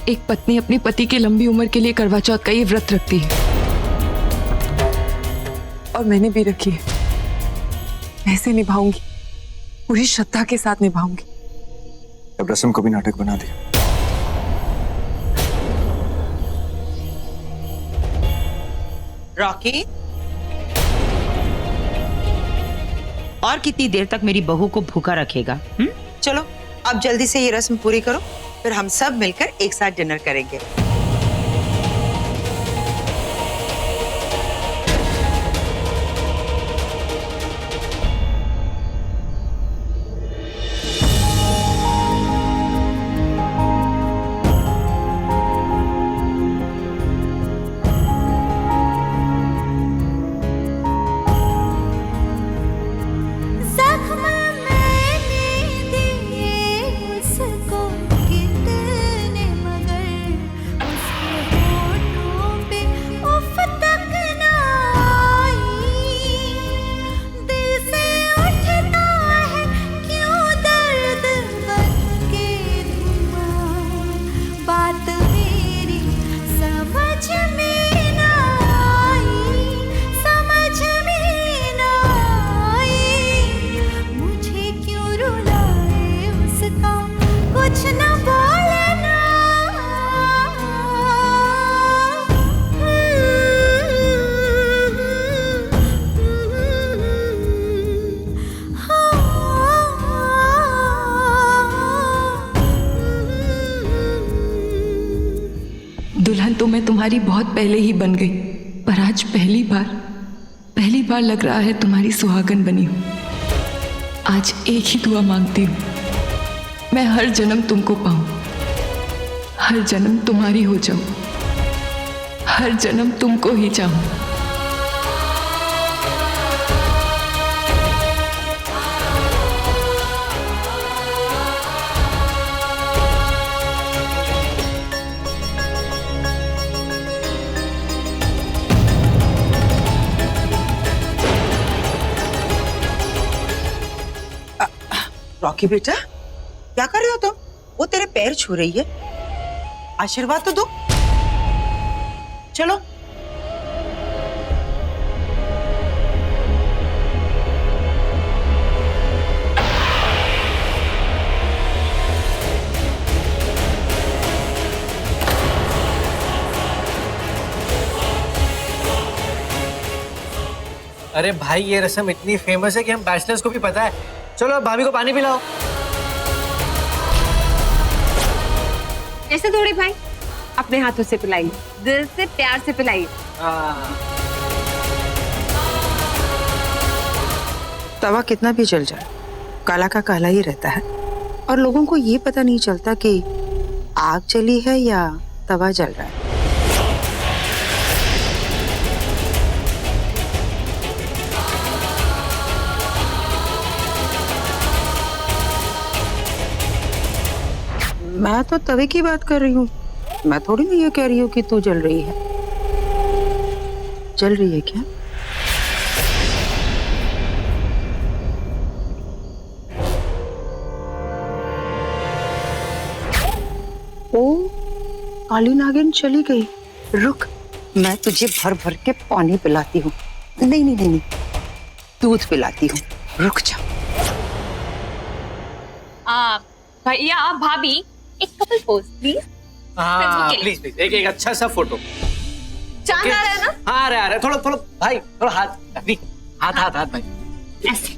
एक पत्नी अपनी पति की लंबी उम्र के लिए करवा चौथ का ये व्रत रखती है, और मैंने भी रखी है। मैं इसे निभाऊंगी, पूरी श्रद्धा के साथ निभाऊंगी। अब रस्म को भी नाटक बना दिया। रॉकी, और कितनी देर तक मेरी बहू को भूखा रखेगा? चलो अब जल्दी से ये रस्म पूरी करो, फिर हम सब मिलकर एक साथ डिनर करेंगे। दुल्हन तो मैं तुम्हारी बहुत पहले ही बन गई, पर आज पहली बार लग रहा है तुम्हारी सुहागन बनी हूं। आज एक ही दुआ मांगती हूं, मैं हर जन्म तुमको पाऊं, हर जन्म तुम्हारी हो जाऊं, हर जन्म तुमको ही चाहूं। रॉकी बेटा, क्या कर रहे हो तुम? वो तेरे पैर छू रही है, आशीर्वाद तो दो। चलो। अरे भाई, ये रस्म इतनी फेमस है कि हम बैचलर्स को भी पता है। चलो भाभी को पानी पिलाओ। ऐसे थोड़ी भाई, अपने हाथों से पिलाइए, दिल से प्यार से पिलाइए। तवा कितना भी जल जाए, काला का काला ही रहता है, और लोगों को ये पता नहीं चलता कि आग जली है या तवा जल रहा है। मैं तो तवे की बात कर रही हूँ, मैं थोड़ी नहीं ये कह रही हूँ कि तू जल रही है। जल रही है क्या? ओ, काली नागिन चली गई। रुक, मैं तुझे भर भर के पानी पिलाती हूँ। नहीं नहीं नहीं, दूध पिलाती हूँ, रुक जा। भैया भाभी, एक couple pose please. Please please, एक अच्छा सा फोटो। चांद आ रहा है ना? हाँ, आ रहा है। थोड़ा भाई, थोड़ा हाथ भाई, ऐसे।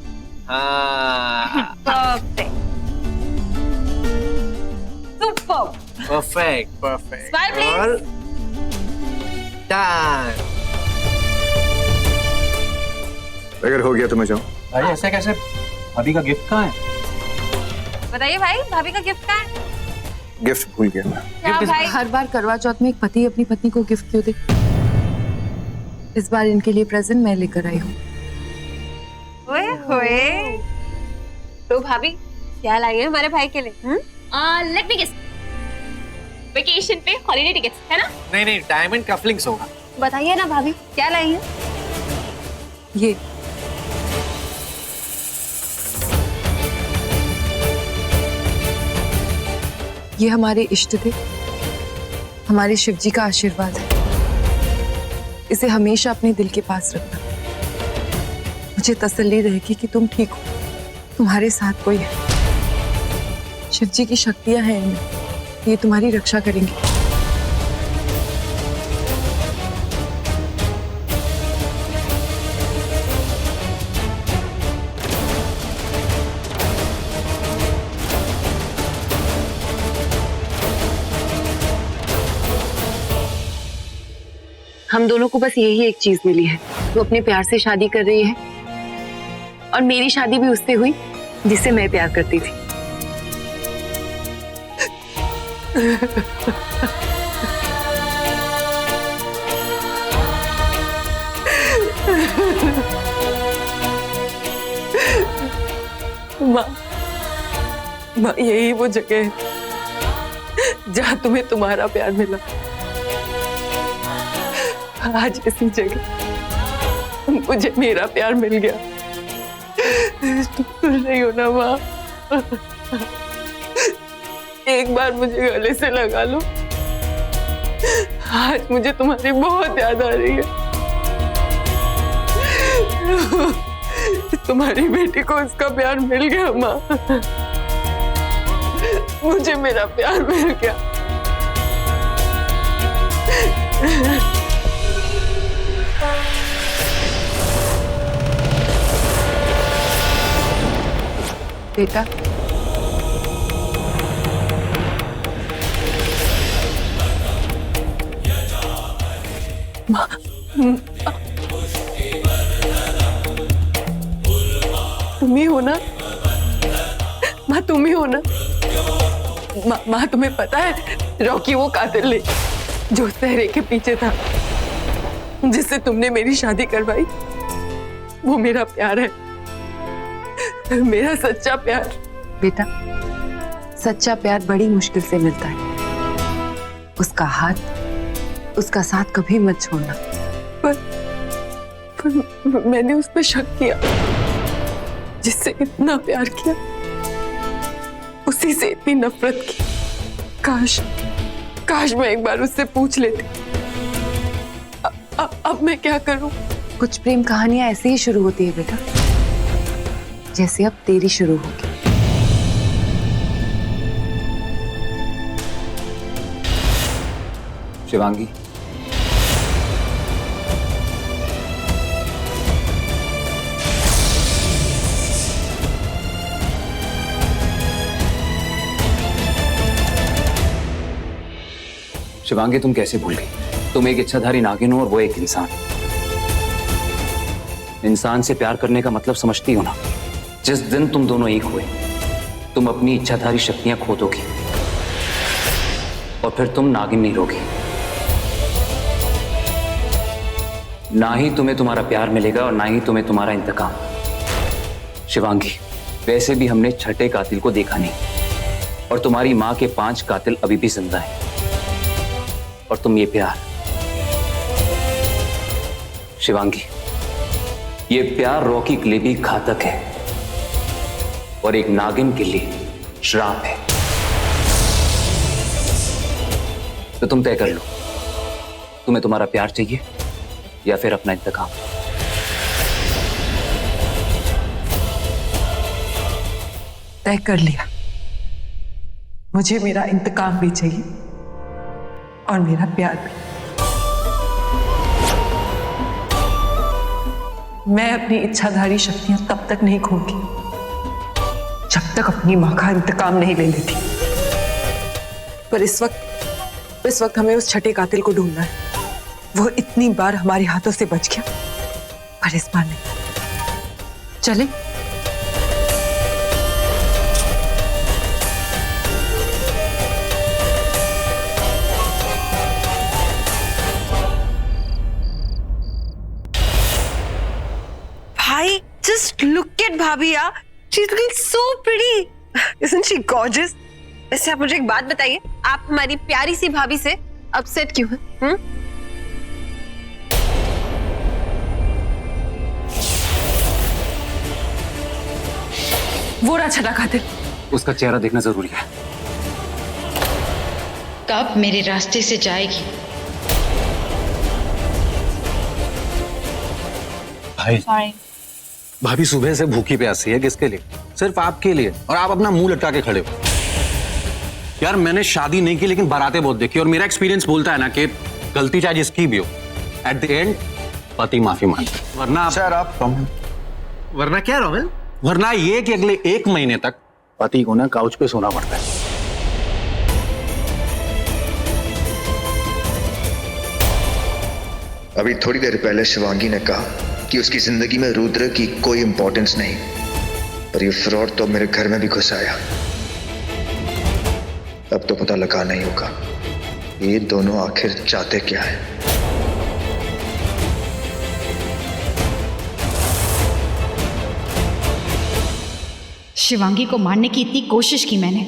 हाँ, परफेक्ट। Smile, please. और डन। अगर हो गया तो मैं जाऊं। भाई ऐसा कैसे? भाभी का गिफ्ट कहाँ है? बताइए भाई, भाभी का गिफ्ट कहाँ है? गिफ्ट भूल गया मैं। क्या भाई? हर बार करवा चौथ में एक पति अपनी पत्नी को गिफ्ट क्यों दे? इस बार इनके लिए प्रेजेंट मैं लेकर आई हूँ। ओए होए, तो भाभी क्या लाई है हमारे भाई के लिए? लेट मी गेस, वेकेशन पे हॉलिडे टिकट्स है ना? नहीं, डायमंड कफलिंग्स होगा। बताइए ना भाभी, क्या लाई है? ये हमारे इष्ट थे, हमारे शिव जी का आशीर्वाद है, इसे हमेशा अपने दिल के पास रखना। मुझे तसल्ली रहेगी कि तुम ठीक हो, तुम्हारे साथ कोई है। शिव जी की शक्तियां हैं इनमें, ये तुम्हारी रक्षा करेंगे। हम दोनों को बस यही एक चीज मिली है, वो अपने प्यार से शादी कर रही है और मेरी शादी भी उससे हुई जिससे मैं प्यार करती थी। माँ, यही वो जगह है जहाँ तुम्हें तुम्हारा प्यार मिला। आज इसी जगह मुझे मेरा प्यार मिल गया। तुम सुन रही हो ना माँ? एक बार मुझे गले से लगा लो। आज मुझे तुम्हारी बहुत याद आ रही है। तुम्हारी बेटी को उसका प्यार मिल गया माँ, मुझे मेरा प्यार मिल गया। बेटा, माँ, तुम ही हो ना? माँ तुम ही हो ना? माँ तुम्हें पता है रॉकी वो कातिल है जो सहरे के पीछे था, जिससे तुमने मेरी शादी करवाई। वो मेरा प्यार है, मेरा सच्चा प्यार। बेटा, सच्चा प्यार बड़ी मुश्किल से मिलता है। उसका हाथ, उसका साथ कभी मत छोड़ना। पर मैंने उस पर शक किया, जिससे इतना प्यार किया, उसी से इतनी नफरत की। काश मैं एक बार उससे पूछ लेती। अब मैं क्या करूं? कुछ प्रेम कहानियां ऐसे ही शुरू होती है बेटा, जैसे अब तेरी शुरू होगी। शिवांगी, शिवांगी तुम कैसे भूल गई? तुम एक इच्छाधारी नागिन हो और वो एक इंसान। इंसान से प्यार करने का मतलब समझती हो ना? जिस दिन तुम दोनों एक हुए, तुम अपनी इच्छाधारी शक्तियां खो दोगी और फिर तुम नागिन नहीं रहोगी। ना ही तुम्हें तुम्हारा प्यार मिलेगा और ना ही तुम्हें तुम्हारा इंतकाम। शिवांगी, वैसे भी हमने छठे कातिल को देखा नहीं और तुम्हारी मां के 5 कातिल अभी भी जिंदा हैं। और तुम ये प्यार, शिवांगी, ये प्यार रॉकी के लिए भी घातक है और एक नागिन के लिए श्राप है। तो तुम तय कर लो, तुम्हें तुम्हारा प्यार चाहिए या फिर अपना इंतकाम। तय कर लिया, मुझे मेरा इंतकाम भी चाहिए और मेरा प्यार भी। मैं अपनी इच्छाधारी शक्तियां तब तक नहीं खोऊंगी जब तक अपनी मां का इंतकाम नहीं ले लेती। पर इस वक्त हमें उस छठे कातिल को ढूंढना है। वो इतनी बार हमारे हाथों से बच गया, पर इस बार नहीं। चले? भाई, just look at भाभी यार, she's looking so pretty, isn't she gorgeous? वैसे आप मुझे एक बात बताइए, आप हमारी प्यारी सी भाभी से अपसेट क्यों हैं? वो रहा छठा कातिल। उसका चेहरा देखना जरूरी है। कब मेरे रास्ते से जाएगी। भाई Sorry. भाभी सुबह से भूखी प्यासी है, किसके लिए? सिर्फ आपके लिए, और आप अपना मुंह लटका के खड़े हो। यार मैंने शादी नहीं की लेकिन बारातें बहुत देखी, और मेरा एक्सपीरियंस बोलता है ना कि गलती चाहे जिसकी भी हो, एट द एंड पति माफी मांगता है। वरना क्या रोमिल? वरना ये कि अगले 1 महीने तक पति को ना काउच पे सोना पड़ता है। अभी थोड़ी देर पहले शिवांगी ने कहा कि उसकी जिंदगी में रुद्र की कोई इंपॉर्टेंस नहीं, पर ये फ्रॉड तो मेरे घर में भी घुस आया। अब तो पता लगाना ही होगा ये दोनों आखिर चाहते क्या है। शिवांगी को मारने की इतनी कोशिश की मैंने,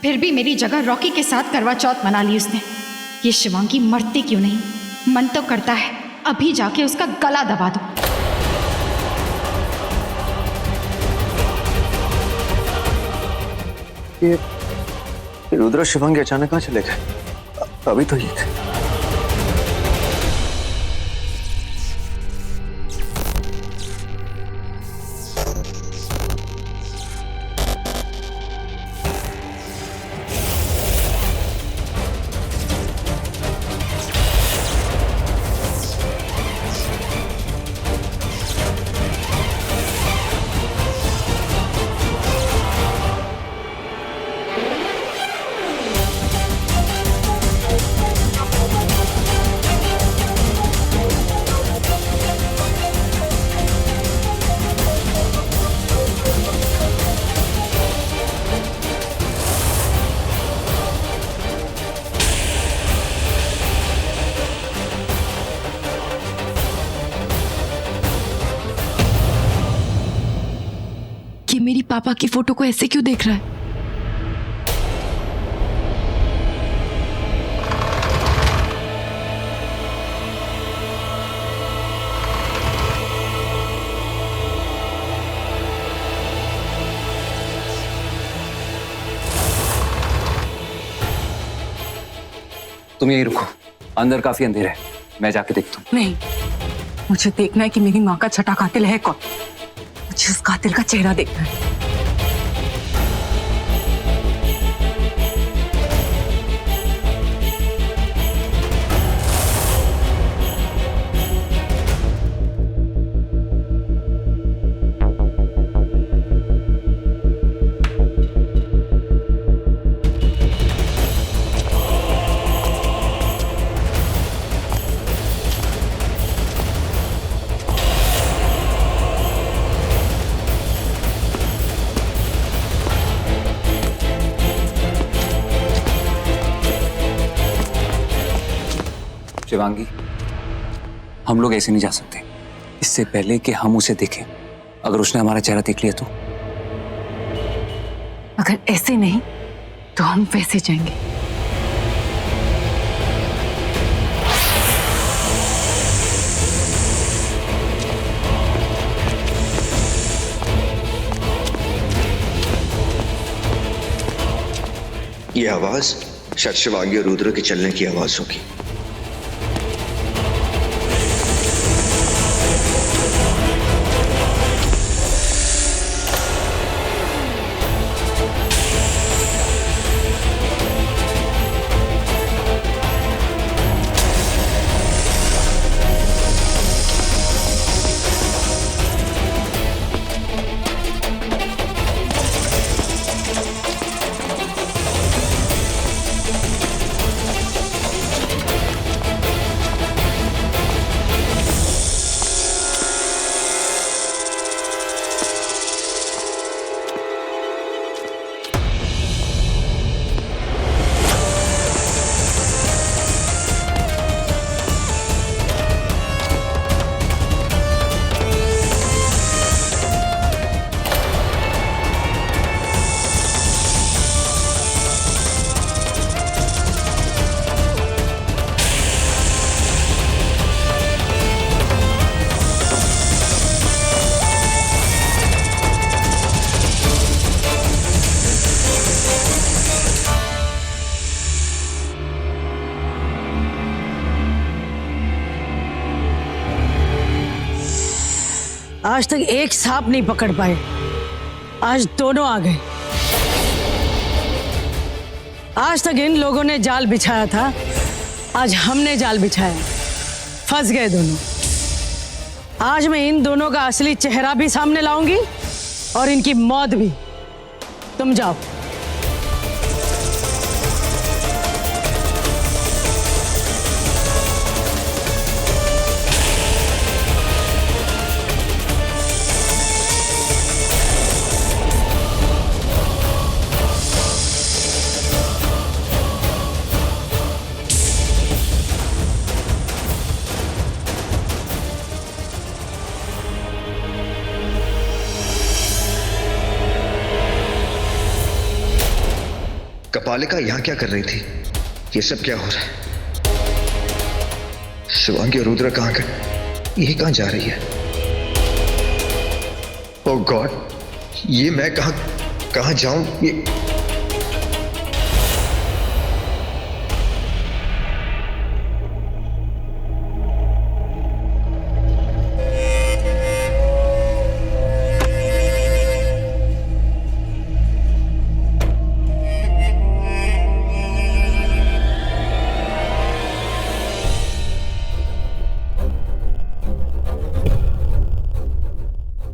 फिर भी मेरी जगह रॉकी के साथ करवा चौथ मना ली उसने। ये शिवांगी मरती क्यों नहीं? मन तो करता है अभी जाके उसका गला दबा दो। ये रुद्र शिवांगी अचानक कहाँ चले गए? अभी तो ये थे। ये मेरी पापा की फोटो को ऐसे क्यों देख रहा है? तुम यहीं रुको, अंदर काफी अंधेरा है, मैं जाके देखता हूँ। नहीं, मुझे देखना है कि मेरी माँ का छठा कातिल है कौन। मुझे उस कातिल का चेहरा देखना है। शिवांगी, हम लोग ऐसे नहीं जा सकते। इससे पहले कि हम उसे देखें, अगर उसने हमारा चेहरा देख लिया तो? अगर ऐसे नहीं तो हम वैसे जाएंगे। ये आवाज शायद शिवांगी और रुद्र के चलने की आवाज होगी। आज तक एक सांप नहीं पकड़ पाए, आज दोनों आ गए। आज तक इन लोगों ने जाल बिछाया था, आज हमने जाल बिछाया, फंस गए दोनों। आज मैं इन दोनों का असली चेहरा भी सामने लाऊंगी और इनकी मौत भी। तुम जाओ। कपालिका यहां क्या कर रही थी? ये सब क्या हो रहा है? शिवांगी और रुद्र कहां गए? ये कहां जा रही है? ओह गॉड, ये मैं कहां जाऊं? ये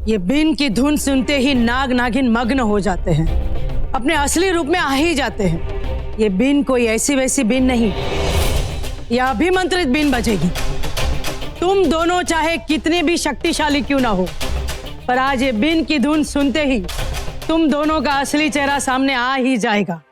ये बीन की धुन सुनते ही नाग नागिन मग्न हो जाते हैं, अपने असली रूप में आ ही जाते हैं। ये बीन कोई ऐसी वैसी बीन नहीं, यह अभिमंत्रित बीन बजेगी। तुम दोनों चाहे कितने भी शक्तिशाली क्यों ना हो, पर आज ये बीन की धुन सुनते ही तुम दोनों का असली चेहरा सामने आ ही जाएगा।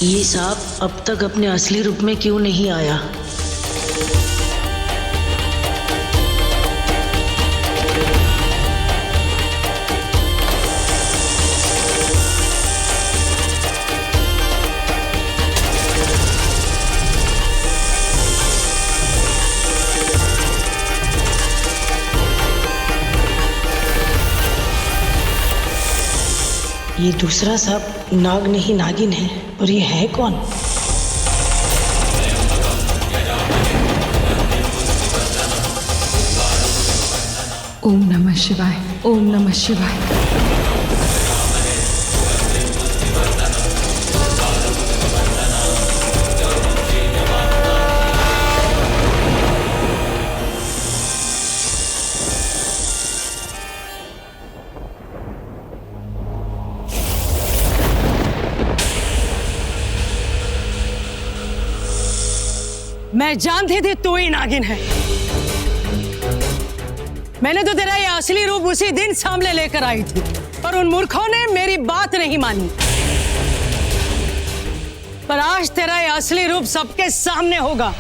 ये सांप अब तक अपने असली रूप में क्यों नहीं आया? ये दूसरा सांप नाग नहीं नागिन है, और ये है कौन? ओम नमः शिवाय, ओम नमः शिवाय। मैं जानती थी तू ही नागिन है। मैंने तो तेरा ये असली रूप उसी दिन सामने लेकर आई थी, पर उन मूर्खों ने मेरी बात नहीं मानी। पर आज तेरा ये असली रूप सबके सामने होगा,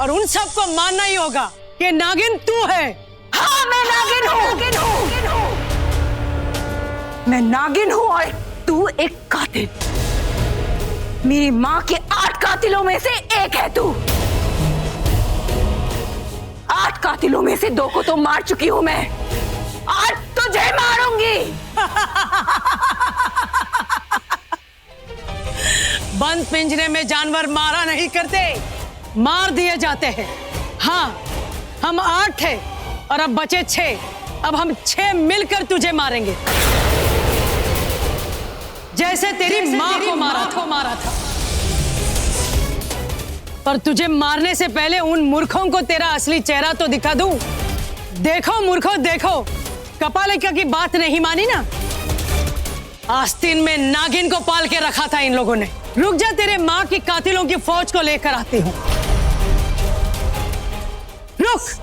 और उन सबको मानना ही होगा कि नागिन तू है। हाँ, मैं नागिन हूँ। मैं नागिन हूँ और तू एक कातिल। मेरी माँ के 8 कातिलों में से एक है तू। 8 कातिलों में से 2 को तो मार चुकी हूं मैं, आज तुझे मारूंगी। बंद पिंजरे में जानवर मारा नहीं करते, मार दिए जाते हैं। हाँ, हम 8 थे और अब बचे 6। अब हम 6 मिलकर तुझे मारेंगे, जैसे तेरी माँ को मारा था। पर तुझे मारने से पहले उन मूर्खों को तेरा असली चेहरा तो दिखा दूं, देखो मूर्खो देखो, कपालिका की बात नहीं मानी ना। आस्तीन में नागिन को पाल के रखा था इन लोगों ने। रुक जा, तेरे माँ की कातिलों की फौज को लेकर आती हूँ। रुक।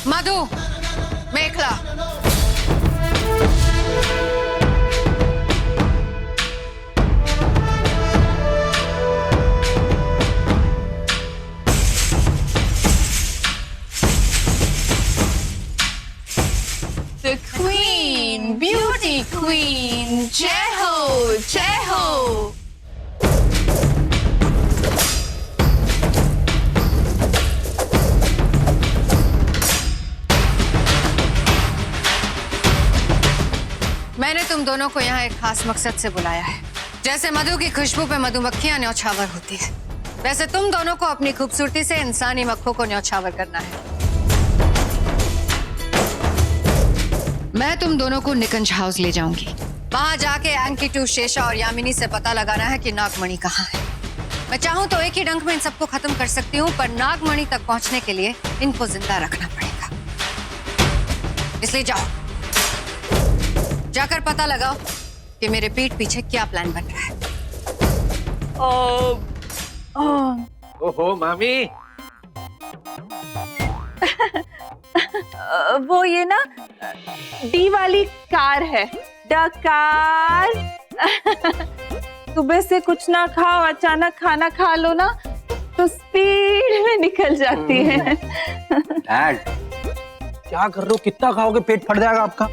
मधु, मेखला। The Queen, Beauty Queen, जय हो, जय हो। मैंने तुम दोनों को यहाँ एक खास मकसद से बुलाया है। जैसे मधु की खुशबू पे मधुमक्खियां न्यौछावर होती है, वैसे तुम दोनों को अपनी खूबसूरती से इंसानी मक्खों को न्यौछावर करना है। मैं तुम दोनों को निकंज हाउस ले जाऊंगी। वहां जाके अंकितू, शेषा और यामिनी से पता लगाना है कि नागमणि कहाँ है। मैं चाहूं तो एक ही डंक में इन सबको खत्म कर सकती हूँ, पर नागमणि तक पहुंचने के लिए इनको जिंदा रखना पड़ेगा। इसलिए जाओ, जाकर पता लगाओ कि मेरे पीठ पीछे क्या प्लान बन रहा है। ओहो मामी, वो ये ना डी वाली कार है, द कार। सुबह से कुछ ना खाओ, अचानक खाना खा लो ना तो स्पीड में निकल जाती है। डैड, क्या कर रहे हो? कितना खाओगे? पेट फट जाएगा आपका।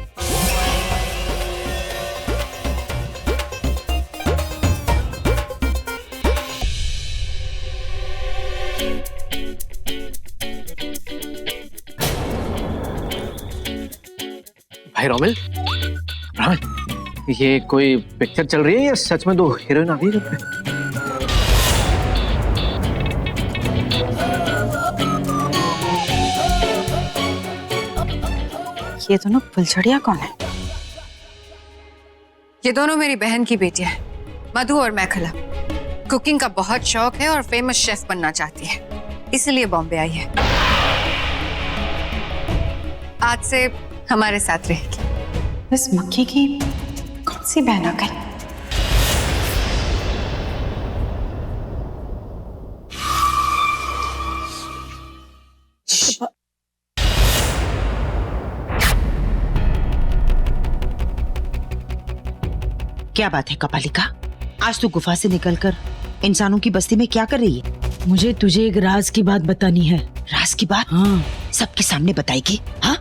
भाई रोमिल, ये कोई पिक्चर चल रही है या सच में दो हीरोइन आ गई है? ये दोनों फुलझड़िया कौन है? ये दोनों मेरी बहन की बेटियां हैं, मधु और मेखला। कुकिंग का बहुत शौक है और फेमस शेफ बनना चाहती है, इसलिए बॉम्बे आई है। आज से हमारे साथ रहेगी। इस मक्खी की कौन सी बहन आ गई? क्या बात है कपालिका, आज तू गुफा से निकलकर इंसानों की बस्ती में क्या कर रही है? मुझे तुझे एक राज की बात बतानी है। राज की बात? हाँ। सबके सामने बताएगी? हाँ,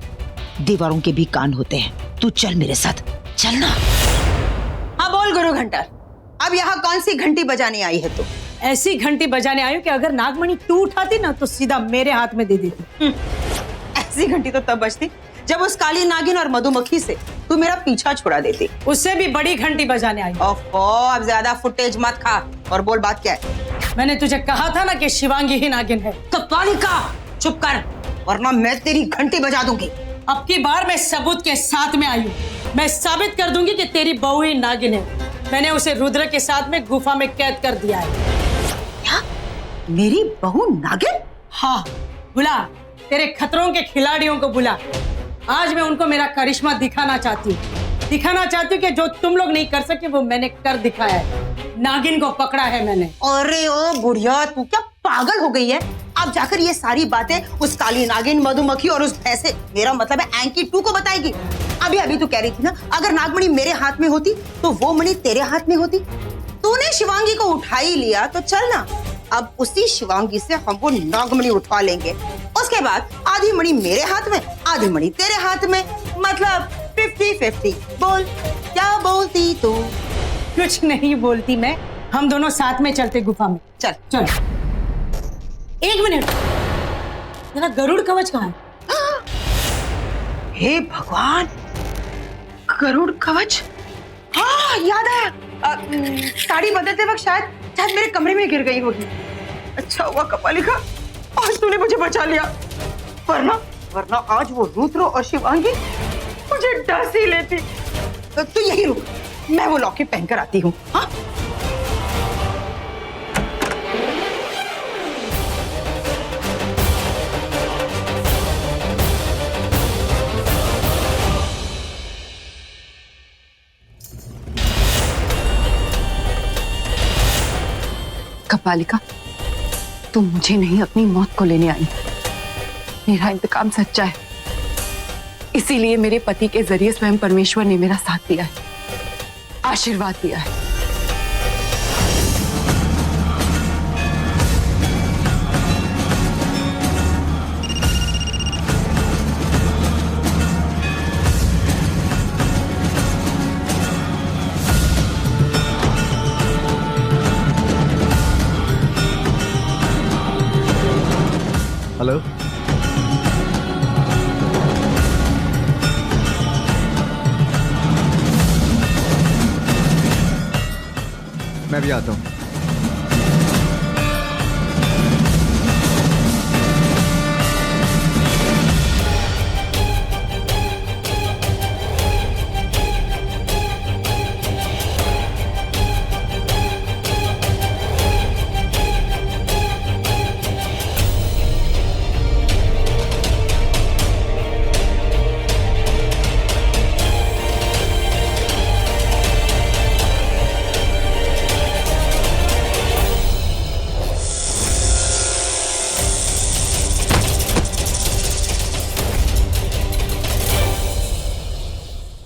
दीवारों के भी कान होते हैं। तू चल मेरे साथ, चलना। हाँ बोल गुरु घंटा, अब यहाँ कौन सी घंटी बजाने आई है तू? ऐसी घंटी बजाने आई हूँ कि अगर नागमणि तू उठाती ना तो सीधा मेरे हाथ में दे देती। ऐसी घंटी तो तब बजती जब उस काली नागिन और मधुमक्खी से तू मेरा पीछा छुड़ा देती। उससे भी बड़ी घंटी बजाने आई। ओहो, अब ज्यादा फुटेज मत खा और बोल बात क्या है। मैंने तुझे कहा था ना कि शिवांगी ही नागिन है। कपालिका चुप कर, वरना मैं तेरी घंटी बजा दूंगी। अब की बार मैं सबूत के साथ में आई हूँ। मैं साबित कर दूंगी कि तेरी बहू ही नागिन है। मैंने उसे रुद्र के साथ में गुफा में कैद कर दिया है। क्या? मेरी बहू नागिन? हाँ, बुला तेरे खतरों के खिलाड़ियों को बुला। आज मैं उनको मेरा करिश्मा दिखाना चाहती हूँ कि जो तुम लोग नहीं कर सके वो मैंने कर दिखाया है। नागिन को पकड़ा है मैंने। अरे ओ बुढ़िया, तू क्या पागल हो गई है? अब जाकर ये सारी बातें उस काली नागिन, मधुमक्खी और उस भैंसे, मेरा मतलब है एंकी 2 को बताएगी। अभी तू कह रही थी ना, अगर नागमणि मेरे हाथ में होती तो वो मणि तेरे हाथ में होती। तूने शिवांगी को उठा ही लिया तो चल ना, अब उसी शिवांगी से हम वो नागमणि उठवा लेंगे। उसके बाद आधी मणि मेरे हाथ में, आधी मणि तेरे हाथ में, मतलब 50-50। बोल, क्या बोलती तू? कुछ नहीं बोलती मैं। हम दोनों साथ में चलते गुफा में। चल चल। 1 मिनट, तेरा गरुड़ कवच कहाँ है? हे भगवान, गरुड़ कवच? हाँ, याद आया। साड़ी बदलते वक्त शायद मेरे कमरे में गिर गई होगी। अच्छा हुआ कपालिका, आज तूने मुझे बचा लिया, वरना आज वो रुद्र और शिवांगी मुझे डस ही लेती। तू यही रुक, मैं वो लॉकेट पहनकर आती हूँ। हाँ, कपालिका, तुम मुझे नहीं अपनी मौत को लेने आई। मेरा इंतकाम सच्चा है, इसीलिए मेरे पति के जरिए स्वयं परमेश्वर ने मेरा साथ दिया है, आशीर्वाद दिया है। हेलो, मैं भी आता हूँ।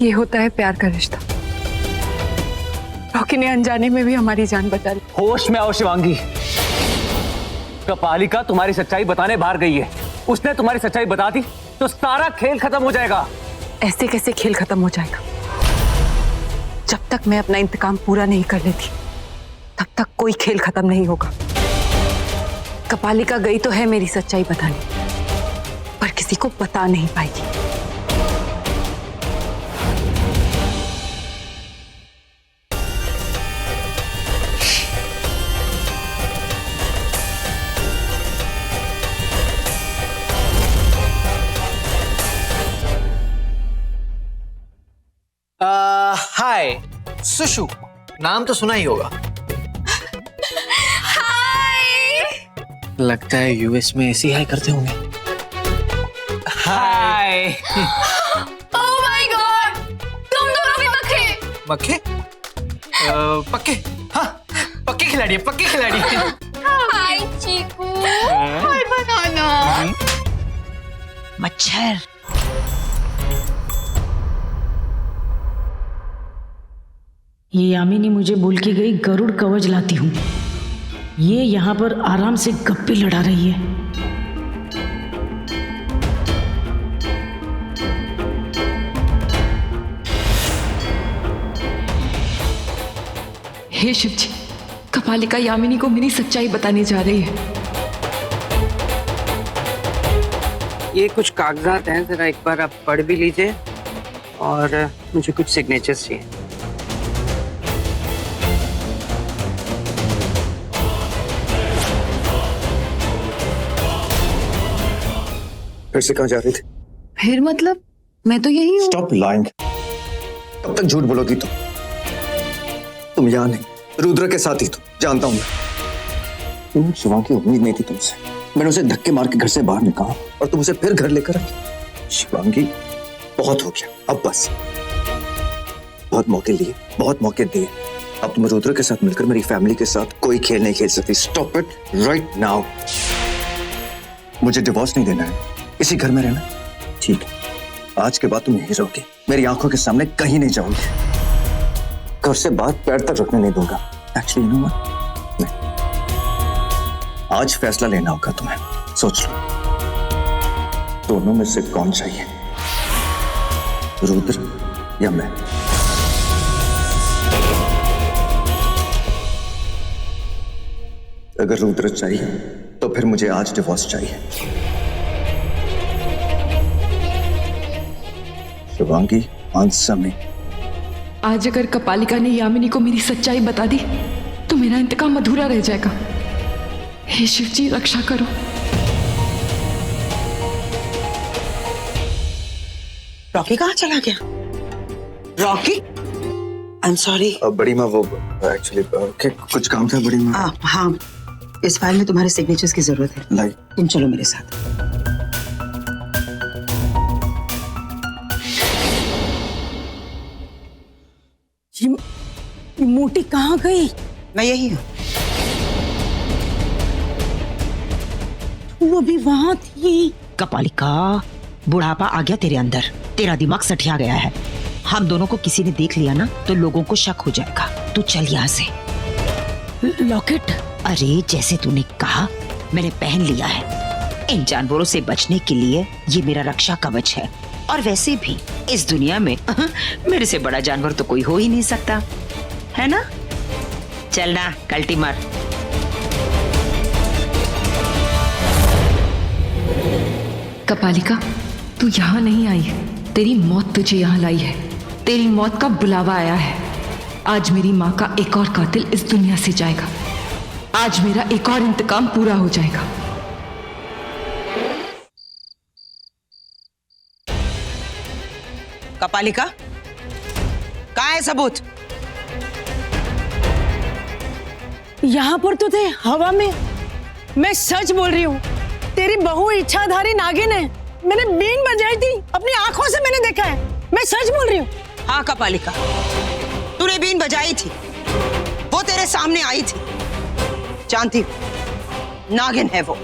ये होता है प्यार का रिश्ता। रॉकी ने अनजाने में भी हमारी जान बचा ली। होश में आओ शिवांगी। कपालिका तुम्हारी सच्चाई बताने बाहर गई है। उसने तुम्हारी सच्चाई बता दी तो सारा खेल खत्म हो जाएगा। ऐसे कैसे खेल खत्म हो जाएगा? जब तक मैं अपना इंतकाम पूरा नहीं कर लेती तब तक कोई खेल खत्म नहीं होगा। कपालिका गई तो है मेरी सच्चाई बताने, पर किसी को बता नहीं पाएगी। हाय, सुशु, नाम तो सुना ही होगा। लगता है यूएस में ऐसे हाय करते होंगे। हाय। ओह माय गॉड, तुम दोनों भी मक्खे। मक्खे? पक्के? हाँ, पक्के खिलाड़ी है, पक्के खिलाड़ी है। हाय चीकू, हाय बनाना। मच्छर। ये यामिनी मुझे बोल के गई गरुड़ कवच लाती हूँ। ये यहाँ पर आराम से गप्पे लड़ा रही है। हे शिव जी, कपालिका यामिनी को मेरी सच्चाई बताने जा रही है। ये कुछ कागजात हैं, जरा एक बार आप पढ़ भी लीजिए और मुझे कुछ सिग्नेचर्स चाहिए। फिर से कहाँ जा रही थी? फिर मतलब मैं तो यही हूँ। Stop lying. कब तक झूठ बोलोगी तुम यहाँ नहीं, रुद्र के साथ ही तुम, जानता हूँ मैं। शिवांगी की उम्मीद नहीं थी तुमसे। मैंने उसे धक्के मार के घर से बाहर निकाला और तुम उसे फिर घर लेकर आई। शिवांगी बहुत हो गया, अब बस। बहुत मौके लिए, बहुत मौके दिए। अब तुम रुद्र के साथ मिलकर मेरी फैमिली के साथ कोई खेल नहीं खेल सकती। Stop it right now. मुझे डिवोर्स नहीं देना है, इसी घर में रहना। ठीक है, आज के बाद तुम यहीं रहोगे, मेरी आंखों के सामने कहीं नहीं जाओगे। घर से बाहर पैर तक रखने नहीं दूंगा। एक्चुअली यू नो व्हाट, नहीं, आज फैसला लेना होगा तुम्हें। सोच लो, दोनों में से कौन चाहिए, रुद्र या मैं? अगर रुद्र चाहिए तो फिर मुझे आज डिवोर्स चाहिए। Shivangi, answer me. आज अगर कपालिका ने यामिनी को मेरी सच्चाई बता दी तो मेरा इंतकाम अधूरा रह जाएगा। हे शिव जी, रक्षा करो। रॉकी कहाँ चला गया? Rocky, I am sorry. बड़ी माँ, वो एक्चुअली कुछ काम था बड़ी माँ। हाँ, इस फाइल में तुम्हारे सिग्नेचर्स की जरूरत है। लाई। तुम चलो मेरे साथ। ये मोटी कहाँ गई? मैं यही हूँ। तू अभी वहां थी? कपालिका, बुढ़ापा आ गया तेरे अंदर, तेरा दिमाग सठिया गया है। हम दोनों को किसी ने देख लिया ना तो लोगों को शक हो जाएगा। तू चल यहाँ से। लॉकेट? अरे जैसे तूने कहा, मैंने पहन लिया है। इन जानवरों से बचने के लिए ये मेरा रक्षा कवच है। और वैसे भी इस दुनिया में मेरे से बड़ा जानवर तो कोई हो ही नहीं सकता, है ना? चल ना, कल्टी मार। कपालिका, तू यहाँ नहीं आई है, तेरी मौत तुझे यहाँ लाई है। तेरी मौत का बुलावा आया है। आज मेरी माँ का एक और कातिल इस दुनिया से जाएगा। आज मेरा एक और इंतकाम पूरा हो जाएगा। कपालिका, कहाँ है सबूत? यहाँ पर तो थे, हवा में। मैं सच बोल रही हूँ, तेरी बहू इच्छाधारी नागिन है। मैंने बीन बजाई थी, अपनी आंखों से मैंने देखा है। मैं सच बोल रही हूँ। हाँ कपालिका, तूने बीन बजाई थी, वो तेरे सामने आई थी। जानती हूँ, नागिन है वो,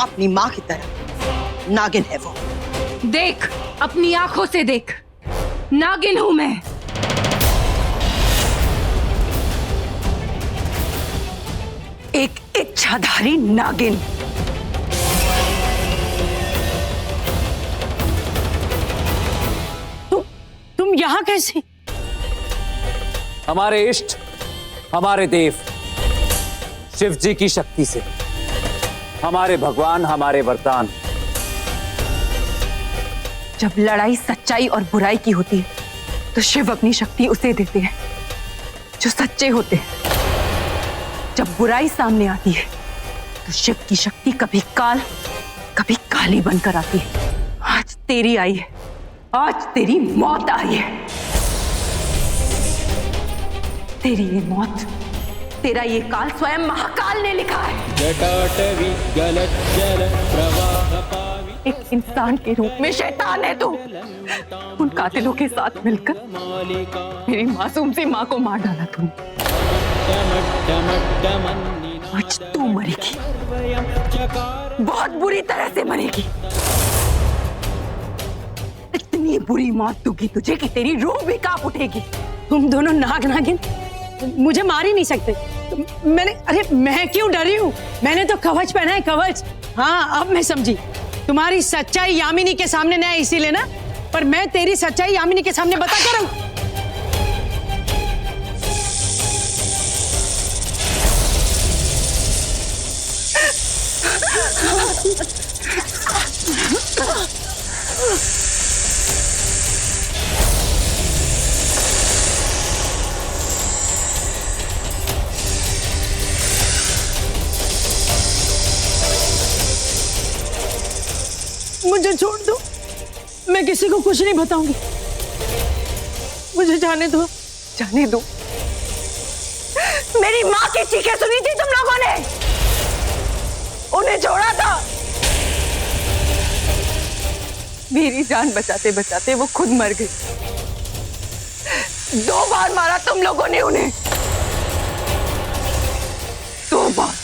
अपनी माँ की तरह नागिन है वो। देख, अपनी आंखों से देख, नागिन हूं मैं। एक इच्छाधारी नागिन। तुम यहाँ कैसे? हमारे इष्ट, हमारे देव शिव जी की शक्ति से, हमारे भगवान, हमारे वरदान। जब लड़ाई सच्चाई और बुराई की होती है तो शिव अपनी शक्ति उसे देते हैं जो सच्चे होते हैं। जब बुराई सामने आती है तो शिव की शक्ति कभी काल, कभी काली बनकर आती है। आज तेरी आई है, आज तेरी मौत आई है। तेरी ये मौत, तेरा ये काल स्वयं महाकाल ने लिखा है। एक इंसान के रूप में शैतान है तू। उन कातिलों के साथ मिलकर मेरी मासूम सी माँ को मार डाला तूने। आज तू मरेगी, बहुत बुरी तरह से मरेगी। इतनी बुरी मौत दूंगी तुझे कि तेरी रूह भी कांप उठेगी। तुम दोनों नाग नागिन मुझे मार ही नहीं सकते। अरे मैं क्यों डरी हूँ? मैंने तो कवच पहना है, कवच। हाँ, अब मैं समझी। तुम्हारी सच्चाई यामिनी के सामने नहीं है इसीलिए ना, पर मैं तेरी सच्चाई यामिनी के सामने बता कर रहूं। मुझे मुझे छोड़ दो, मैं किसी को कुछ नहीं बताऊंगी, मुझे जाने दो। जाने दो? मेरी माँ की चीखें सुनी थी तुम लोगों ने, उन्हें छोड़ा था। मेरी जान बचाते बचाते वो खुद मर गई। 2 बार मारा तुम लोगों ने उन्हें, 2 बार,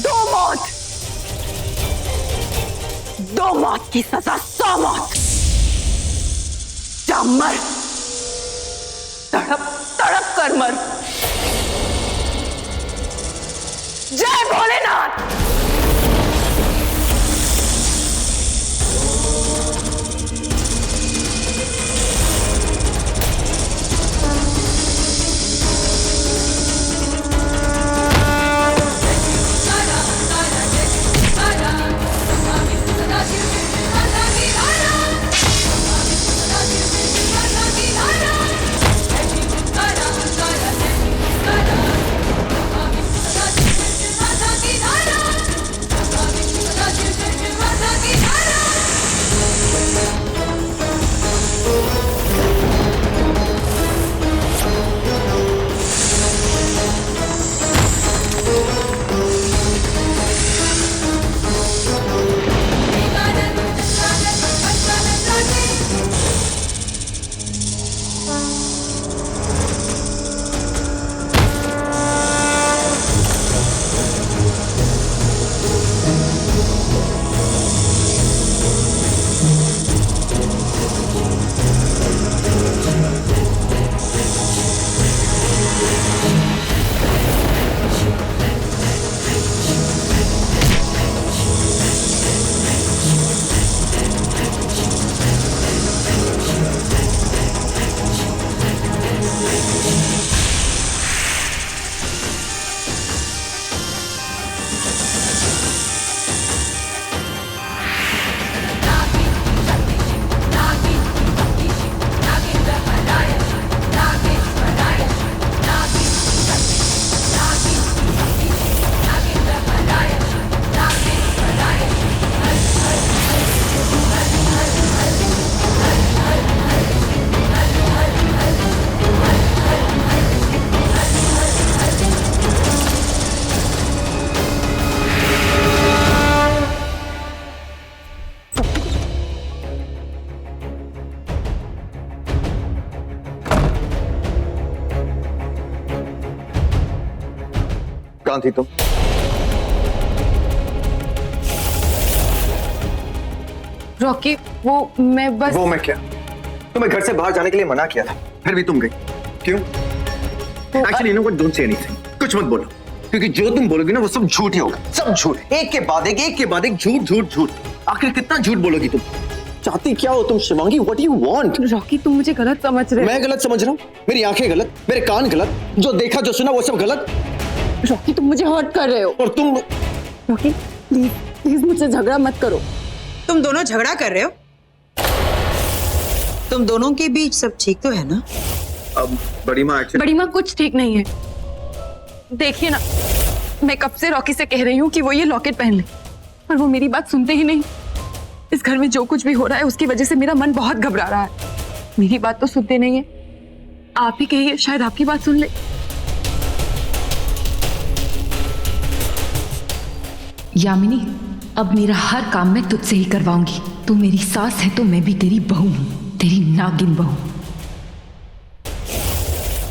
2 मौत, 2 मौत की सजा 100 मौत। जा मर, तड़प तड़प कर मर। जय भोलेनाथ। कहाँ थी तुम? रॉकी, वो मैं बस। वो मैं क्या? तुम्हें घर से बाहर जाने के लिए मना किया था, फिर भी तुम गई क्यों? Actually know what, don't say anything, कुछ मत बोलो, क्योंकि जो तुम बोलोगी ना वो सब झूठ ही होगा, सब झूठ, एक के बाद एक झूठ झूठ झूठ। आखिर कितना झूठ बोलोगी तुम? चाहती क्या हो तुम Shivangi? What you want? Rocky, तुम मुझे गलत समझ रहे हो। मैं गलत समझ रहा हूँ? मेरी आंखें गलत, मेरे कान गलत, जो देखा जो सुना वो सब गलत। रॉकी, तुम मुझे हर्ट कर रहे हो। और तुम रॉकी, प्लीज प्लीज मुझसे झगड़ा मत करो। तुम दोनों झगड़ा कर रहे हो? तुम दोनों के बीच सब ठीक तो है ना? अब बड़ी माँ कुछ ठीक नहीं है। देखिए ना, मैं कब से रॉकी से कह रही हूँ कि वो ये लॉकेट पहन ले, पर वो मेरी बात सुनते ही नहीं। इस घर में जो कुछ भी हो रहा है उसकी वजह से मेरा मन बहुत घबरा रहा है। मेरी बात तो सुनते नहीं है। आप ही कहिए, शायद आपकी बात सुन ले। यामिनी, अब मेरा हर काम मैं तुझसे ही करवाऊंगी। तू मेरी सास है तो मैं भी तेरी बहू हूँ, तेरी नागिन बहू।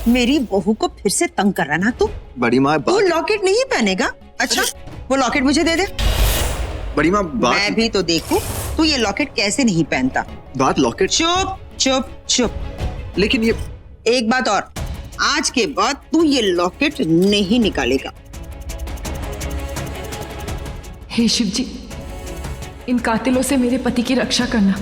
मेरी बहू को फिर से तंग कर रहा ना तू? बड़ी माँ, तू लॉकेट नहीं पहनेगा? अच्छा, वो लॉकेट मुझे दे दे। बड़ी माँ, मैं भी तो देखूं तू ये लॉकेट कैसे नहीं पहनता। बात लॉकेट। चुप चुप चुप। लेकिन ये एक बात और, आज के बाद तू ये लॉकेट नहीं निकालेगा। हे शिव जी, इन कातिलों से मेरे पति की रक्षा करना।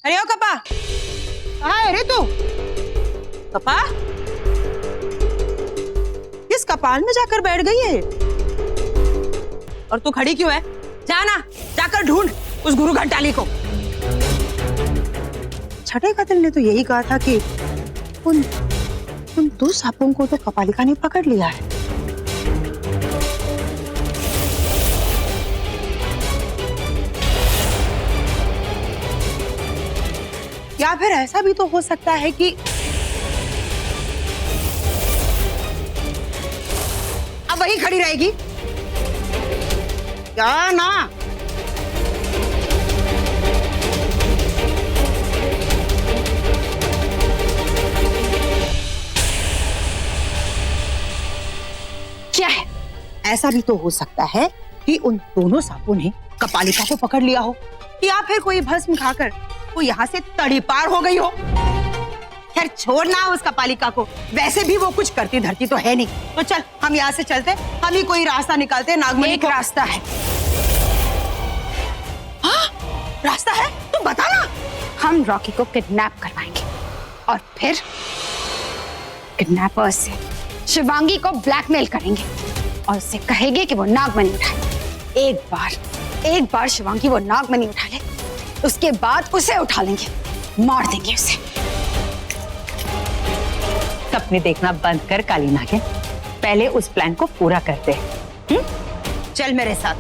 अरे ओ कपा, कहाँ है रे तू? कपा, किस कपाल में जाकर बैठ गई है? और तू खड़ी क्यों है? जाना, जाकर ढूंढ उस गुरु घंटाली को। छठे कातिल ने तो यही कहा था कि उन 2 सांपों को तो कपालिका ने पकड़ लिया है। या फिर ऐसा भी तो हो सकता है कि अब वही खड़ी रहेगी क्या ना? क्या है? ऐसा भी तो हो सकता है कि उन दोनों सांपों ने कपालिका को पकड़ लिया हो, या फिर कोई भस्म खाकर वो यहाँ से तड़ीपार हो गई हो। खैर छोड़ना उस कपालिका को, वैसे भी वो कुछ करती धरती तो है नहीं। तो चल हम यहाँ से चलते, हम ही कोई रास्ता निकालते नागमणि एक को। रास्ता है। हाँ, रास्ता है तो बता ना। हम रॉकी को किडनैप करवाएंगे और फिर किडनैपर्स से शिवांगी को ब्लैकमेल करेंगे और उससे कहेंगे कि वो नागमणि उठाए। एक बार शिवांगी वो नागमणि उठा ले, उसके बाद उसे उठा लेंगे, मार देंगे उसे। सपने देखना बंद कर काली नागिन, पहले उस प्लान को पूरा करते हैं। चल मेरे साथ।